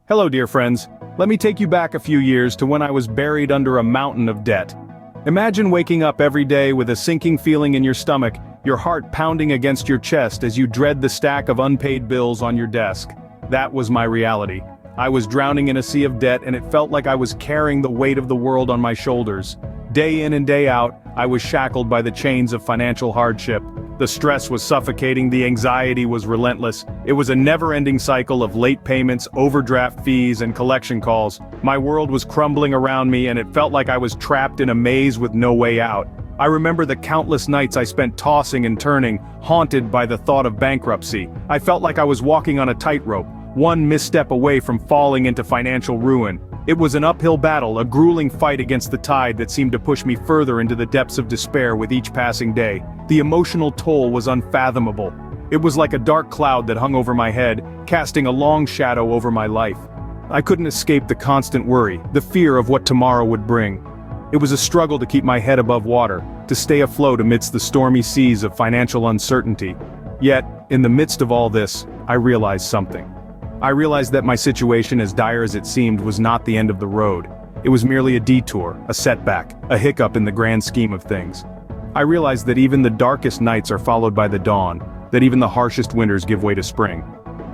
Hello dear friends, let me take you back a few years to when I was buried under a mountain of debt. Imagine waking up every day with a sinking feeling in your stomach, your heart pounding against your chest as you dread the stack of unpaid bills on your desk. That was my reality. I was drowning in a sea of debt and it felt like I was carrying the weight of the world on my shoulders. Day in and day out, I was shackled by the chains of financial hardship. The stress was suffocating, the anxiety was relentless. It was a never-ending cycle of late payments, overdraft fees, and collection calls. My world was crumbling around me and it felt like I was trapped in a maze with no way out. I remember the countless nights I spent tossing and turning, haunted by the thought of bankruptcy. I felt like I was walking on a tightrope, one misstep away from falling into financial ruin. It was an uphill battle, a grueling fight against the tide that seemed to push me further into the depths of despair with each passing day. The emotional toll was unfathomable. It was like a dark cloud that hung over my head, casting a long shadow over my life. I couldn't escape the constant worry, the fear of what tomorrow would bring. It was a struggle to keep my head above water, to stay afloat amidst the stormy seas of financial uncertainty. Yet, in the midst of all this, I realized something. I realized that my situation, as dire as it seemed, was not the end of the road. It was merely a detour, a setback, a hiccup in the grand scheme of things. I realized that even the darkest nights are followed by the dawn, that even the harshest winters give way to spring.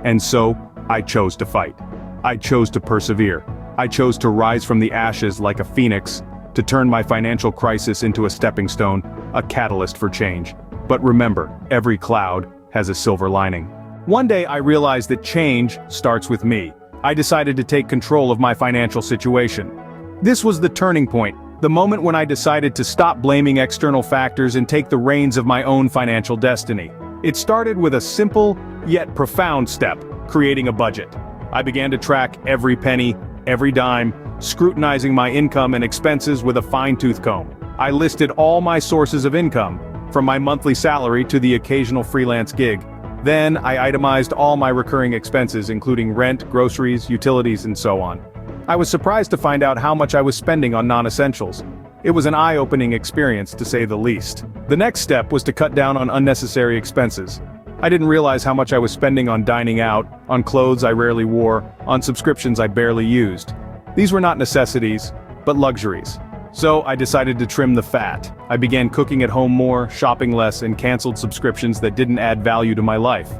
And so, I chose to fight. I chose to persevere. I chose to rise from the ashes like a phoenix, to turn my financial crisis into a stepping stone, a catalyst for change. But remember, every cloud has a silver lining. One day I realized that change starts with me. I decided to take control of my financial situation. This was the turning point, the moment when I decided to stop blaming external factors and take the reins of my own financial destiny. It started with a simple, yet profound step, creating a budget. I began to track every penny, every dime, scrutinizing my income and expenses with a fine-tooth comb. I listed all my sources of income, from my monthly salary to the occasional freelance gig. Then, I itemized all my recurring expenses including rent, groceries, utilities, and so on. I was surprised to find out how much I was spending on non-essentials. It was an eye-opening experience, to say the least. The next step was to cut down on unnecessary expenses. I didn't realize how much I was spending on dining out, on clothes I rarely wore, on subscriptions I barely used. These were not necessities, but luxuries. So I decided to trim the fat. I began cooking at home more, shopping less, and canceled subscriptions that didn't add value to my life.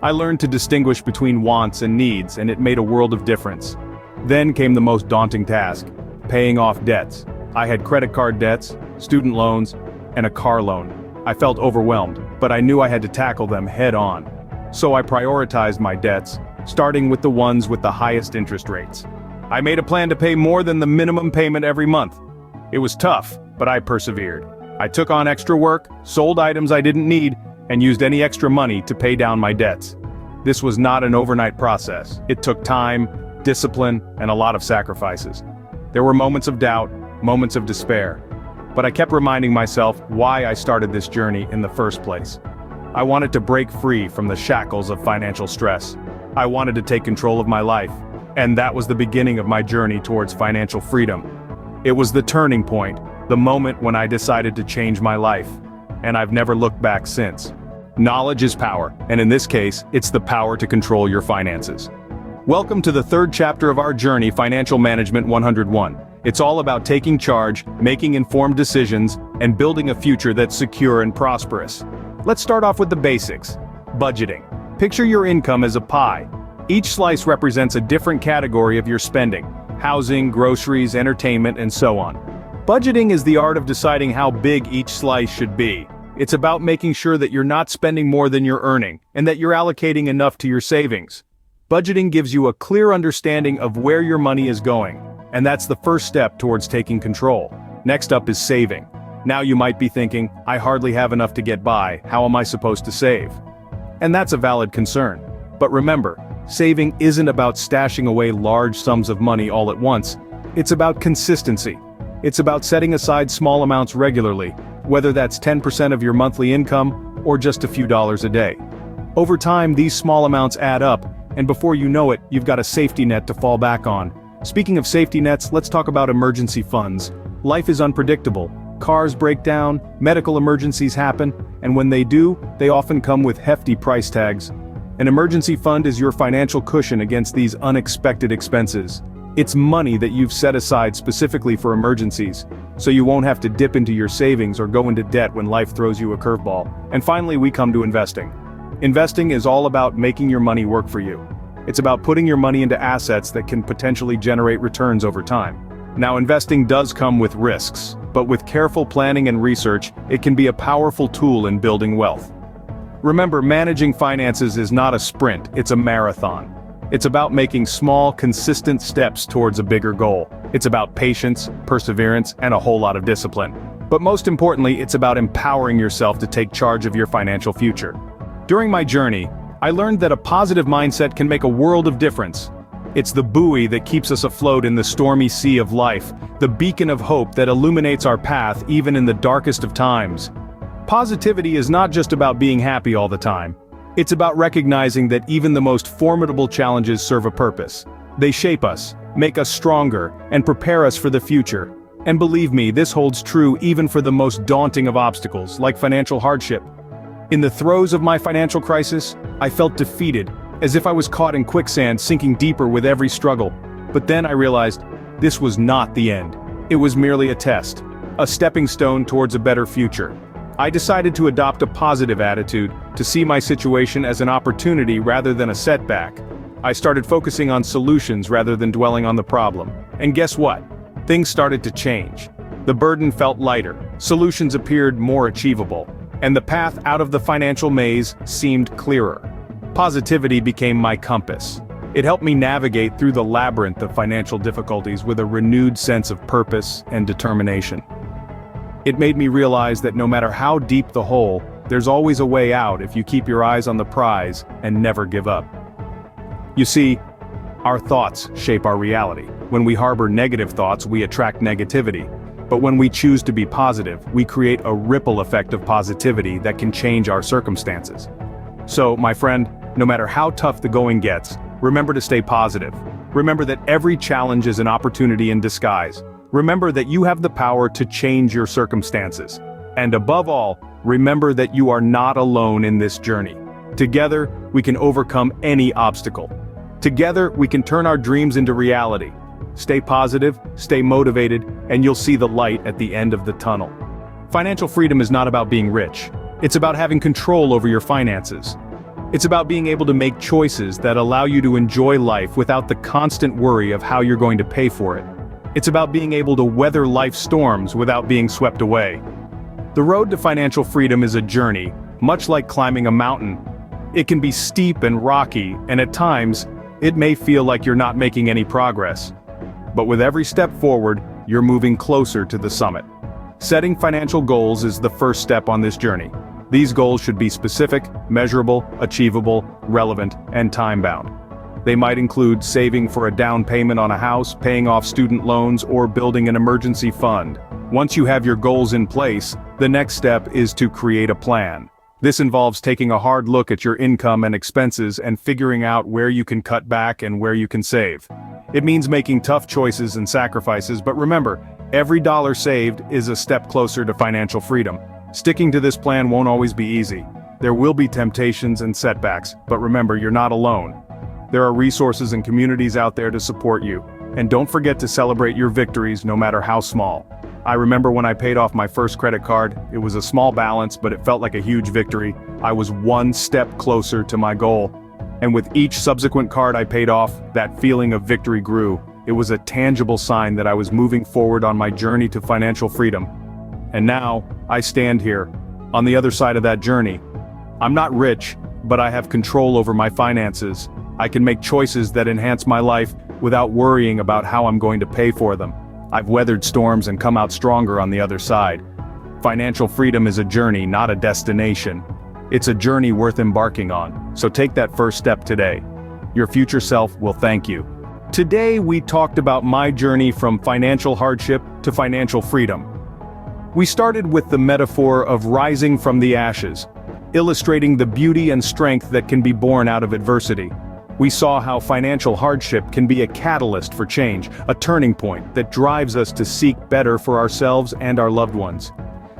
I learned to distinguish between wants and needs, and it made a world of difference. Then came the most daunting task, paying off debts. I had credit card debts, student loans, and a car loan. I felt overwhelmed, but I knew I had to tackle them head on. So I prioritized my debts, starting with the ones with the highest interest rates. I made a plan to pay more than the minimum payment every month. It was tough, but I persevered. I took on extra work, sold items I didn't need, and used any extra money to pay down my debts. This was not an overnight process. It took time, discipline, and a lot of sacrifices. There were moments of doubt, moments of despair. But I kept reminding myself why I started this journey in the first place. I wanted to break free from the shackles of financial stress. I wanted to take control of my life. And that was the beginning of my journey towards financial freedom. It was the turning point, the moment when I decided to change my life. And I've never looked back since. Knowledge is power, and in this case, it's the power to control your finances. Welcome to the third chapter of our journey, Financial Management 101. It's all about taking charge, making informed decisions, and building a future that's secure and prosperous. Let's start off with the basics. Budgeting. Picture your income as a pie. Each slice represents a different category of your spending: housing, groceries, entertainment, and so on. Budgeting is the art of deciding how big each slice should be. It's about making sure that you're not spending more than you're earning, and that you're allocating enough to your savings. Budgeting gives you a clear understanding of where your money is going, and that's the first step towards taking control. Next up is saving. Now you might be thinking, I hardly have enough to get by, how am I supposed to save? And that's a valid concern. But remember, saving isn't about stashing away large sums of money all at once. It's about consistency. It's about setting aside small amounts regularly, whether that's 10% of your monthly income or just a few dollars a day. Over time, these small amounts add up, and before you know it, you've got a safety net to fall back on. Speaking of safety nets, let's talk about emergency funds. Life is unpredictable. Cars break down, medical emergencies happen, and when they do, they often come with hefty price tags. An emergency fund is your financial cushion against these unexpected expenses. It's money that you've set aside specifically for emergencies, so you won't have to dip into your savings or go into debt when life throws you a curveball. And finally, we come to investing. Investing is all about making your money work for you. It's about putting your money into assets that can potentially generate returns over time. Now, investing does come with risks, but with careful planning and research, it can be a powerful tool in building wealth. Remember, managing finances is not a sprint, it's a marathon. It's about making small, consistent steps towards a bigger goal. It's about patience, perseverance, and a whole lot of discipline. But most importantly, it's about empowering yourself to take charge of your financial future. During my journey, I learned that a positive mindset can make a world of difference. It's the buoy that keeps us afloat in the stormy sea of life, the beacon of hope that illuminates our path even in the darkest of times. Positivity is not just about being happy all the time. It's about recognizing that even the most formidable challenges serve a purpose. They shape us, make us stronger, and prepare us for the future. And believe me, this holds true even for the most daunting of obstacles, like financial hardship. In the throes of my financial crisis, I felt defeated, as if I was caught in quicksand, sinking deeper with every struggle. But then I realized, this was not the end. It was merely a test, a stepping stone towards a better future. I decided to adopt a positive attitude, to see my situation as an opportunity rather than a setback. I started focusing on solutions rather than dwelling on the problem. And guess what? Things started to change. The burden felt lighter, solutions appeared more achievable, and the path out of the financial maze seemed clearer. Positivity became my compass. It helped me navigate through the labyrinth of financial difficulties with a renewed sense of purpose and determination. It made me realize that no matter how deep the hole, there's always a way out if you keep your eyes on the prize and never give up. You see, our thoughts shape our reality. When we harbor negative thoughts, we attract negativity. But when we choose to be positive, we create a ripple effect of positivity that can change our circumstances. So, my friend, no matter how tough the going gets, remember to stay positive. Remember that every challenge is an opportunity in disguise. Remember that you have the power to change your circumstances. And above all, remember that you are not alone in this journey. Together, we can overcome any obstacle. Together, we can turn our dreams into reality. Stay positive, stay motivated, and you'll see the light at the end of the tunnel. Financial freedom is not about being rich. It's about having control over your finances. It's about being able to make choices that allow you to enjoy life without the constant worry of how you're going to pay for it. It's about being able to weather life's storms without being swept away. The road to financial freedom is a journey, much like climbing a mountain. It can be steep and rocky, and at times, it may feel like you're not making any progress. But with every step forward, you're moving closer to the summit. Setting financial goals is the first step on this journey. These goals should be specific, measurable, achievable, relevant, and time-bound. They might include saving for a down payment on a house, paying off student loans, or building an emergency fund. Once you have your goals in place, the next step is to create a plan. This involves taking a hard look at your income and expenses and figuring out where you can cut back and where you can save. It means making tough choices and sacrifices, but remember, every dollar saved is a step closer to financial freedom. Sticking to this plan won't always be easy. There will be temptations and setbacks, but remember, you're not alone. There are resources and communities out there to support you. And don't forget to celebrate your victories no matter how small. I remember when I paid off my first credit card, it was a small balance, but it felt like a huge victory. I was one step closer to my goal. And with each subsequent card I paid off, that feeling of victory grew. It was a tangible sign that I was moving forward on my journey to financial freedom. And now, I stand here, on the other side of that journey. I'm not rich, but I have control over my finances. I can make choices that enhance my life without worrying about how I'm going to pay for them. I've weathered storms and come out stronger on the other side. Financial freedom is a journey, not a destination. It's a journey worth embarking on, so take that first step today. Your future self will thank you. Today we talked about my journey from financial hardship to financial freedom. We started with the metaphor of rising from the ashes, illustrating the beauty and strength that can be born out of adversity. We saw how financial hardship can be a catalyst for change, a turning point that drives us to seek better for ourselves and our loved ones.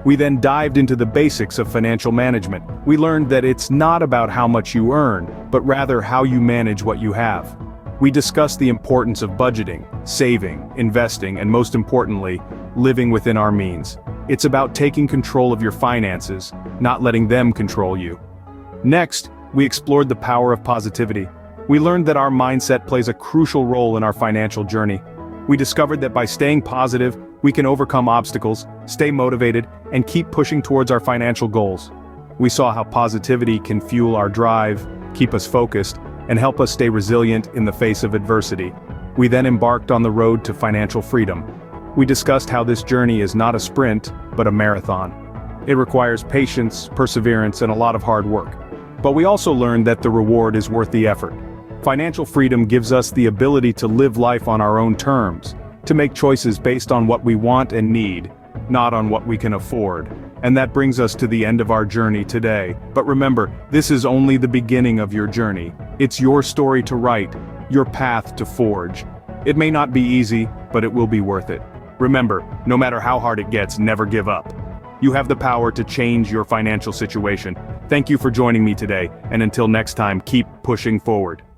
We then dived into the basics of financial management. We learned that it's not about how much you earn, but rather how you manage what you have. We discussed the importance of budgeting, saving, investing, and most importantly, living within our means. It's about taking control of your finances, not letting them control you. Next, we explored the power of positivity. We learned that our mindset plays a crucial role in our financial journey. We discovered that by staying positive, we can overcome obstacles, stay motivated, and keep pushing towards our financial goals. We saw how positivity can fuel our drive, keep us focused, and help us stay resilient in the face of adversity. We then embarked on the road to financial freedom. We discussed how this journey is not a sprint, but a marathon. It requires patience, perseverance, and a lot of hard work. But we also learned that the reward is worth the effort. Financial freedom gives us the ability to live life on our own terms, to make choices based on what we want and need, not on what we can afford. And that brings us to the end of our journey today. But remember, this is only the beginning of your journey. It's your story to write, your path to forge. It may not be easy, but it will be worth it. Remember, no matter how hard it gets, never give up. You have the power to change your financial situation. Thank you for joining me today, and until next time, keep pushing forward.